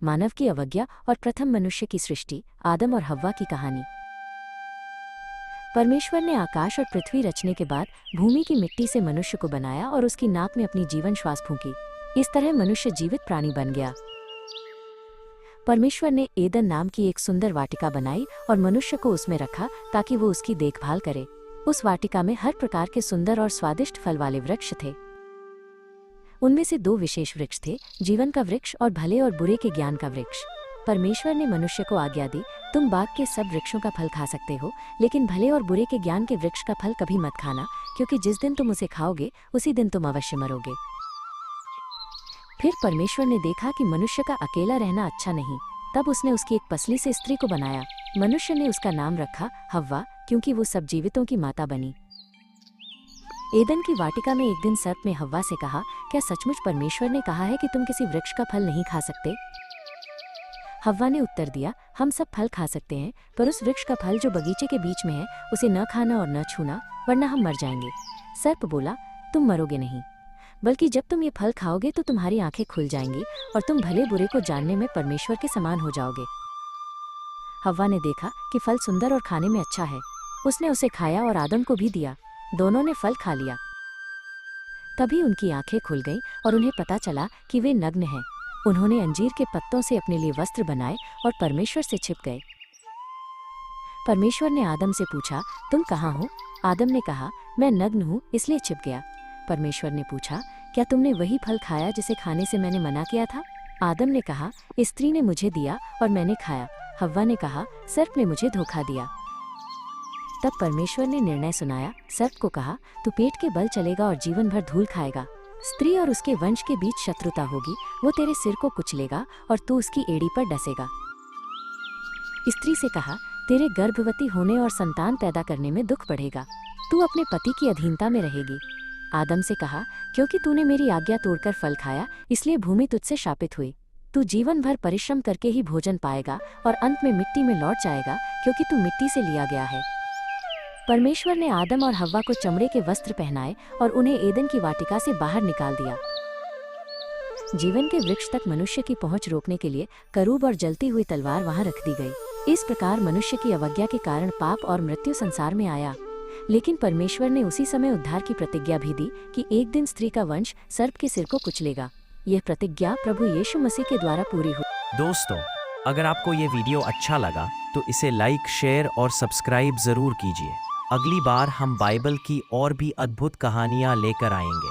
मानव की अवज्ञा और प्रथम मनुष्य की सृष्टि, आदम और हव्वा की कहानी। परमेश्वर ने आकाश और पृथ्वी रचने के बाद भूमि की मिट्टी से मनुष्य को बनाया और उसकी नाक में अपनी जीवन श्वास फूंकी। इस तरह मनुष्य जीवित प्राणी बन गया। परमेश्वर ने एदन नाम की एक सुंदर वाटिका बनाई और मनुष्य को उसमें रखा ताकि वो उसकी देखभाल करे। उस वाटिका में हर प्रकार के सुंदर और स्वादिष्ट फल वाले वृक्ष थे। उनमें से 2 विशेष वृक्ष थे, जीवन का वृक्ष और भले और बुरे के ज्ञान का वृक्ष। परमेश्वर ने मनुष्य को आज्ञा दी, तुम बाग के सब वृक्षों का फल खा सकते हो, लेकिन भले और बुरे के ज्ञान के वृक्ष का फल कभी मत खाना, क्योंकि जिस दिन तुम उसे खाओगे उसी दिन तुम अवश्य मरोगे। फिर परमेश्वर ने देखा कि मनुष्य का अकेला रहना अच्छा नहीं, तब उसने उसकी एक पसली से स्त्री को बनाया। मनुष्य ने उसका नाम रखा हव्वा, क्योंकि वो सब जीवितों की माता बनी। एदन की वाटिका में एक दिन सर्प ने हव्वा से कहा, क्या सचमुच परमेश्वर ने कहा है कि तुम किसी वृक्ष का फल नहीं खा सकते? हव्वा ने उत्तर दिया, हम सब फल खा सकते हैं, पर उस वृक्ष का फल जो बगीचे के बीच में है उसे न खाना और न छूना, वरना हम मर जाएंगे। सर्प बोला, तुम मरोगे नहीं, बल्कि जब तुम ये फल खाओगे तो तुम्हारी आंखें खुल जाएंगी और तुम भले बुरे को जानने में परमेश्वर के समान हो जाओगे। हव्वा ने देखा कि फल सुंदर और खाने में अच्छा है। उसने उसे खाया और आदम को भी दिया। दोनों ने फल खा लिया। तभी उनकी आंखें खुल गईं और उन्हें पता चला कि वे नग्न हैं। उन्होंने अंजीर के पत्तों से अपने लिए वस्त्र बनाए और परमेश्वर से छिप गए। परमेश्वर ने आदम से पूछा, तुम कहाँ हो? आदम ने कहा, मैं नग्न हूँ इसलिए छिप गया। परमेश्वर ने पूछा, क्या तुमने वही फल खाया जिसे खाने से मैंने मना किया था? आदम ने कहा, स्त्री ने मुझे दिया और मैंने खाया। हव्वा ने कहा, सर्प ने मुझे धोखा दिया। तब परमेश्वर ने निर्णय सुनाया। सर्प को कहा, तू पेट के बल चलेगा और जीवन भर धूल खाएगा। स्त्री और उसके वंश के बीच शत्रुता होगी, वो तेरे सिर को कुचलेगा और तू उसकी एड़ी पर डसेगा। स्त्री से कहा, तेरे गर्भवती होने और संतान पैदा करने में दुख बढ़ेगा, तू अपने पति की अधीनता में रहेगी। आदम से कहा, क्योंकि तूने मेरी आज्ञा तोड़कर फल खाया, इसलिए भूमि तुझसे शापित हुई। तू जीवन भर परिश्रम करके ही भोजन पाएगा और अंत में मिट्टी में लौट जाएगा, क्योंकि तू मिट्टी से लिया गया है। परमेश्वर ने आदम और हव्वा को चमड़े के वस्त्र पहनाए और उन्हें एदन की वाटिका से बाहर निकाल दिया। जीवन के वृक्ष तक मनुष्य की पहुंच रोकने के लिए करूब और जलती हुई तलवार वहां रख दी गई। इस प्रकार मनुष्य की अवज्ञा के कारण पाप और मृत्यु संसार में आया। लेकिन परमेश्वर ने उसी समय उद्धार की प्रतिज्ञा भी दी कि एक दिन स्त्री का वंश सर्प के सिर को कुचलेगा। यह प्रतिज्ञा प्रभु यीशु मसीह के द्वारा पूरी हुई। दोस्तों, अगर आपको ये वीडियो अच्छा लगा तो इसे लाइक, शेयर और सब्सक्राइब जरूर कीजिए। अगली बार हम बाइबल की और भी अद्भुत कहानियां लेकर आएंगे।